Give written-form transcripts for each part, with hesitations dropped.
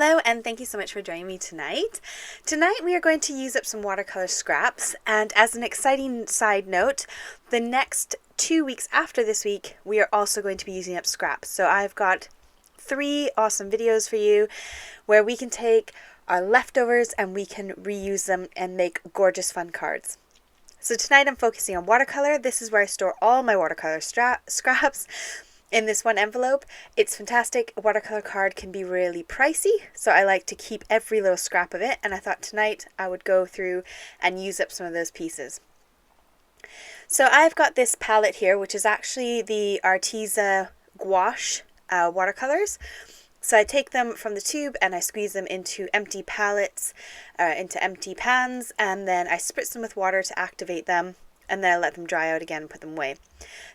Hello and thank you so much for joining me tonight. Tonight we are going to use up some watercolor scraps, and as an exciting side note, the next 2 weeks after this week we are also going to be using up scraps. So I've got 3 awesome videos for you where we can take our leftovers and we can reuse them and make gorgeous fun cards. So tonight I'm focusing on watercolor. This is where I store all my watercolor scraps. In this one envelope. It's fantastic. A watercolor card can be really pricey, so I like to keep every little scrap of it, and I thought tonight I would go through and use up some of those pieces. So I've got this palette here, which is actually the Arteza Gouache watercolors. So I take them from the tube and I squeeze them into empty palettes, into empty pans, and then I spritz them with water to activate them, and then I let them dry out again and put them away.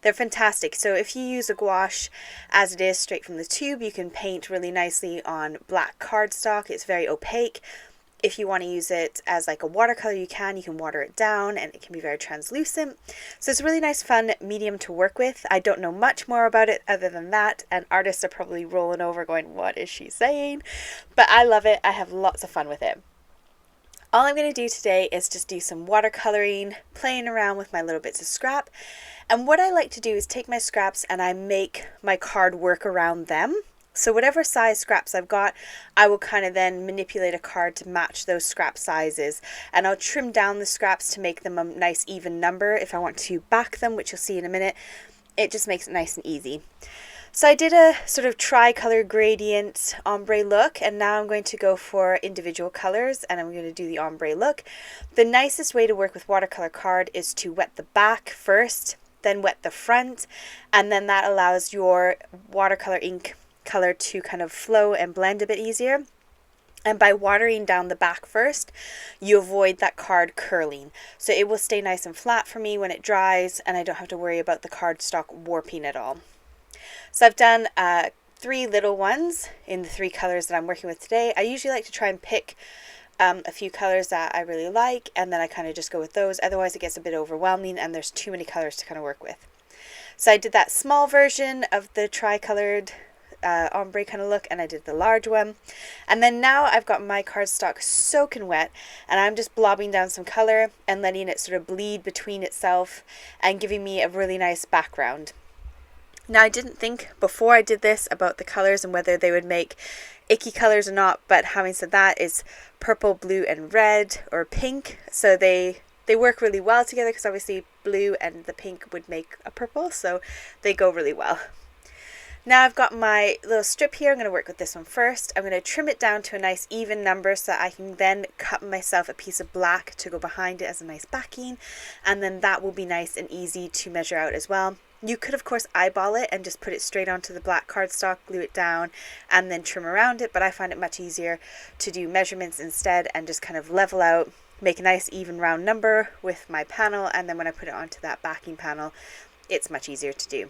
They're fantastic. So if you use a gouache as it is straight from the tube, you can paint really nicely on black cardstock. It's very opaque. If you want to use it as like a watercolor, you can water it down and it can be very translucent. So it's a really nice fun medium to work with. I don't know much more about it other than that, and artists are probably rolling over going, what is she saying? But I love it. I have lots of fun with it. All I'm going to do today is just do some watercoloring, playing around with my little bits of scrap. And what I like to do is take my scraps and I make my card work around them. So whatever size scraps I've got, I will kind of then manipulate a card to match those scrap sizes. And I'll trim down the scraps to make them a nice even number if I want to back them, which you'll see in a minute. It just makes it nice and easy. So I did a sort of tri-color gradient ombre look, and now I'm going to go for individual colors and I'm going to do the ombre look. The nicest way to work with watercolor card is to wet the back first, then wet the front, and then that allows your watercolor ink color to kind of flow and blend a bit easier. And by watering down the back first, you avoid that card curling. So it will stay nice and flat for me when it dries, and I don't have to worry about the cardstock warping at all. So I've done 3 little ones in the 3 colors that I'm working with today. I usually like to try and pick a few colors that I really like, and then I kind of just go with those. Otherwise it gets a bit overwhelming and there's too many colors to kind of work with. So I did that small version of the tri-colored ombre kind of look, and I did the large one. And then now I've got my cardstock soaking wet, and I'm just blobbing down some color and letting it sort of bleed between itself and giving me a really nice background. Now, I didn't think before I did this about the colors and whether they would make icky colors or not, but having said that, it's purple, blue, and red or pink. So they work really well together because obviously blue and the pink would make a purple, so they go really well. Now I've got my little strip here. I'm going to work with this one first. I'm going to trim it down to a nice even number so that I can then cut myself a piece of black to go behind it as a nice backing, and then that will be nice and easy to measure out as well. You could of course eyeball it and just put it straight onto the black cardstock, glue it down, and then trim around it, but I find it much easier to do measurements instead and just kind of level out, make a nice even round number with my panel, and then when I put it onto that backing panel, it's much easier to do.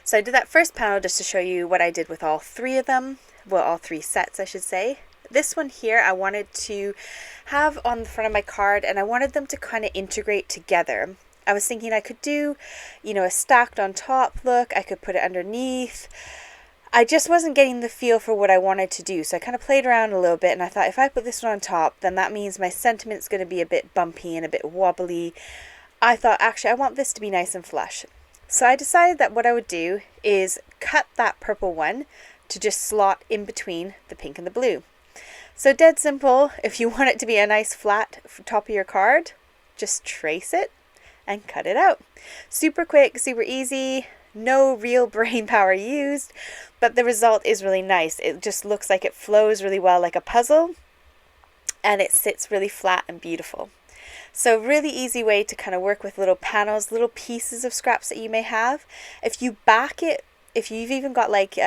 So I did that first panel just to show you what I did with all 3 of them, well, all 3 sets I should say. This one here I wanted to have on the front of my card, and I wanted them to kind of integrate together. I was thinking I could do, a stacked on top look. I could put it underneath. I just wasn't getting the feel for what I wanted to do. So I kind of played around a little bit, and I thought if I put this one on top, then that means my sentiment's going to be a bit bumpy and a bit wobbly. I thought actually I want this to be nice and flush. So I decided that what I would do is cut that purple one to just slot in between the pink and the blue. So dead simple. If you want it to be a nice flat top of your card, just trace it and cut it out. Super quick, super easy, no real brain power used, but the result is really nice. It just looks like it flows really well like a puzzle, and it sits really flat and beautiful. So really easy way to kind of work with little panels, little pieces of scraps that you may have. If you back it, if you've even got like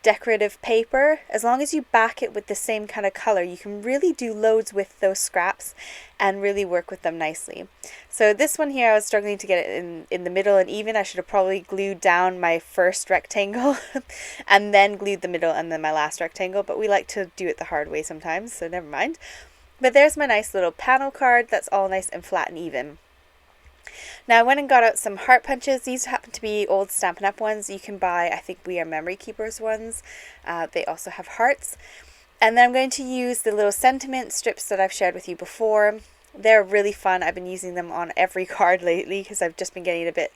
decorative paper, as long as you back it with the same kind of color, you can really do loads with those scraps and really work with them nicely. So this one here, I was struggling to get it in the middle and even. I should have probably glued down my first rectangle and then glued the middle and then my last rectangle, but we like to do it the hard way sometimes, so never mind. But there's my nice little panel card that's all nice and flat and even. Now I went and got out some heart punches. These happen to be old Stampin' Up! Ones. You can buy, I think, We Are Memory Keepers ones. They also have hearts. And then I'm going to use the little sentiment strips that I've shared with you before. They're really fun. I've been using them on every card lately because I've just been getting a bit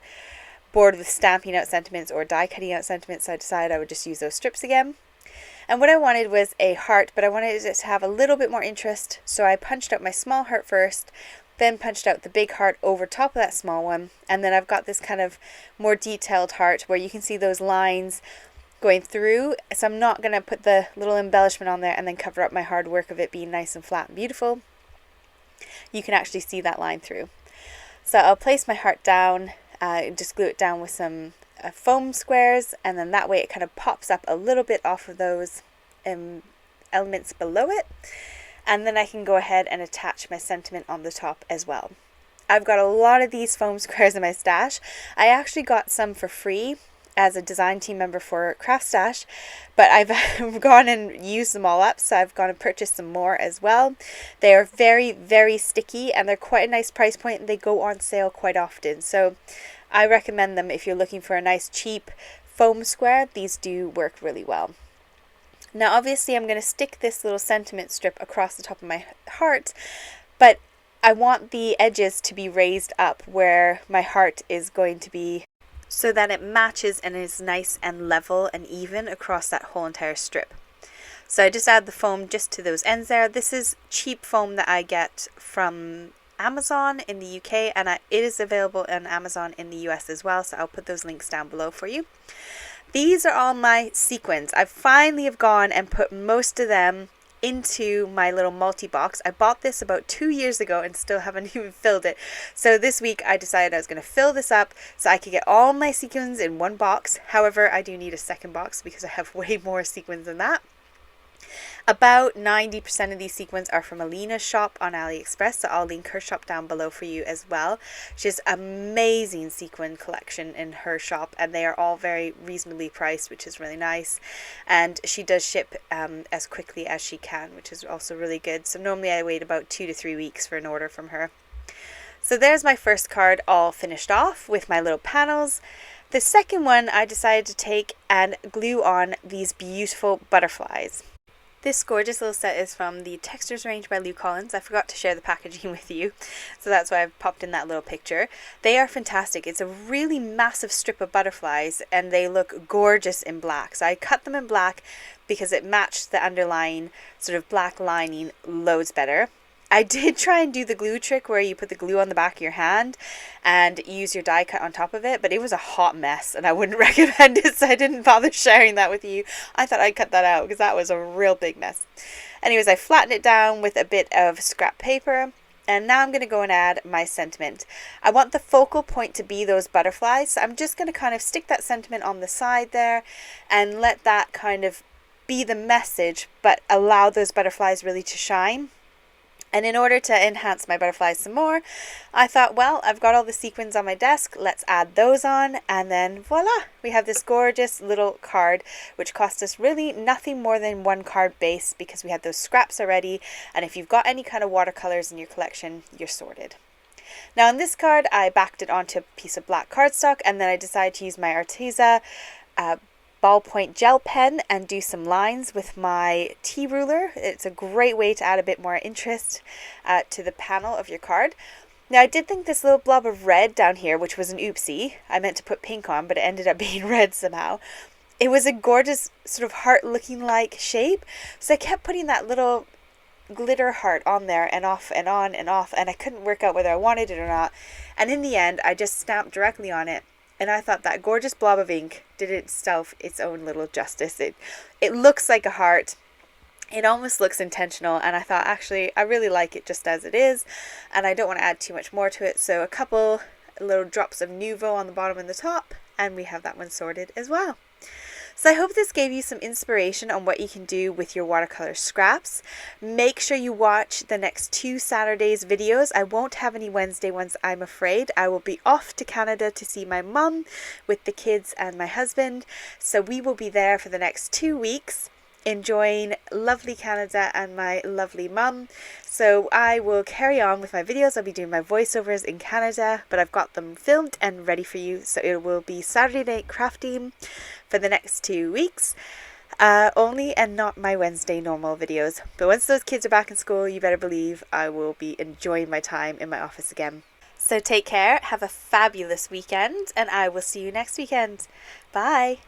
bored with stamping out sentiments or die cutting out sentiments, so I decided I would just use those strips again. And what I wanted was a heart, but I wanted it to have a little bit more interest, so I punched out my small heart first, then punched out the big heart over top of that small one, and then I've got this kind of more detailed heart where you can see those lines going through. So I'm not going to put the little embellishment on there and then cover up my hard work of it being nice and flat and beautiful. You can actually see that line through. So I'll place my heart down, just glue it down with some foam squares, and then that way it kind of pops up a little bit off of those elements below it, and then I can go ahead and attach my sentiment on the top as well. I've got a lot of these foam squares in my stash. I actually got some for free as a design team member for Craft Stash, but I've gone and used them all up, so I've gone and purchased some more as well. They are very, very sticky, and they're quite a nice price point, and they go on sale quite often, so I recommend them if you're looking for a nice cheap foam square. These do work really well. Now obviously I'm going to stick this little sentiment strip across the top of my heart, but I want the edges to be raised up where my heart is going to be, so that it matches and is nice and level and even across that whole entire strip. So I just add the foam just to those ends there. This is cheap foam that I get from Amazon in the UK, and it is available on Amazon in the US as well, so I'll put those links down below for you. These are all my sequins. I finally have gone and put most of them into my little multi-box. I bought this about 2 years ago and still haven't even filled it. So this week I decided I was going to fill this up so I could get all my sequins in one box. However, I do need a second box because I have way more sequins than that. About 90% of these sequins are from Alina's shop on AliExpress, so I'll link her shop down below for you as well. She has amazing sequin collection in her shop, and they are all very reasonably priced, which is really nice. And she does ship as quickly as she can, which is also really good. So normally I wait about 2 to 3 weeks for an order from her. So there's my first card all finished off with my little panels. The second one I decided to take and glue on these beautiful butterflies. This gorgeous little set is from the Textures range by Lou Collins. I forgot to share the packaging with you, so that's why I've popped in that little picture. They are fantastic. It's a really massive strip of butterflies, and they look gorgeous in black. So I cut them in black because it matched the underlying sort of black lining loads better. I did try and do the glue trick where you put the glue on the back of your hand and use your die cut on top of it, but it was a hot mess and I wouldn't recommend it, so I didn't bother sharing that with you. I thought I'd cut that out because that was a real big mess. Anyways, I flattened it down with a bit of scrap paper, and now I'm going to go and add my sentiment. I want the focal point to be those butterflies, so I'm just going to kind of stick that sentiment on the side there and let that kind of be the message, but allow those butterflies really to shine. And in order to enhance my butterflies some more, I thought, well, I've got all the sequins on my desk, let's add those on, and then voila, we have this gorgeous little card, which cost us really nothing more than one card base because we had those scraps already, and if you've got any kind of watercolors in your collection, you're sorted. Now on this card, I backed it onto a piece of black cardstock, and then I decided to use my Arteza ballpoint gel pen and do some lines with my T-ruler. It's a great way to add a bit more interest to the panel of your card. Now I did think this little blob of red down here, which was an oopsie, I meant to put pink on, but it ended up being red somehow. It was a gorgeous sort of heart looking like shape, so I kept putting that little glitter heart on there and off and on and off, and I couldn't work out whether I wanted it or not, and in the end I just stamped directly on it. And I thought that gorgeous blob of ink did itself its own little justice. It looks like a heart. It almost looks intentional. And I thought, actually, I really like it just as it is. And I don't want to add too much more to it. So a couple little drops of Nuvo on the bottom and the top. And we have that one sorted as well. So I hope this gave you some inspiration on what you can do with your watercolor scraps. Make sure you watch the next 2 Saturdays videos. I won't have any Wednesday ones, I'm afraid. I will be off to Canada to see my mum with the kids and my husband. So we will be there for the next 2 weeks. enjoying lovely Canada and my lovely mum. So I will carry on with my videos. I'll be doing my voiceovers in Canada, but I've got them filmed and ready for you. So it will be Saturday night crafting for the next 2 weeks. Only, and not my Wednesday normal videos. But once those kids are back in school, you better believe I will be enjoying my time in my office again. So take care, have a fabulous weekend, and I will see you next weekend. Bye!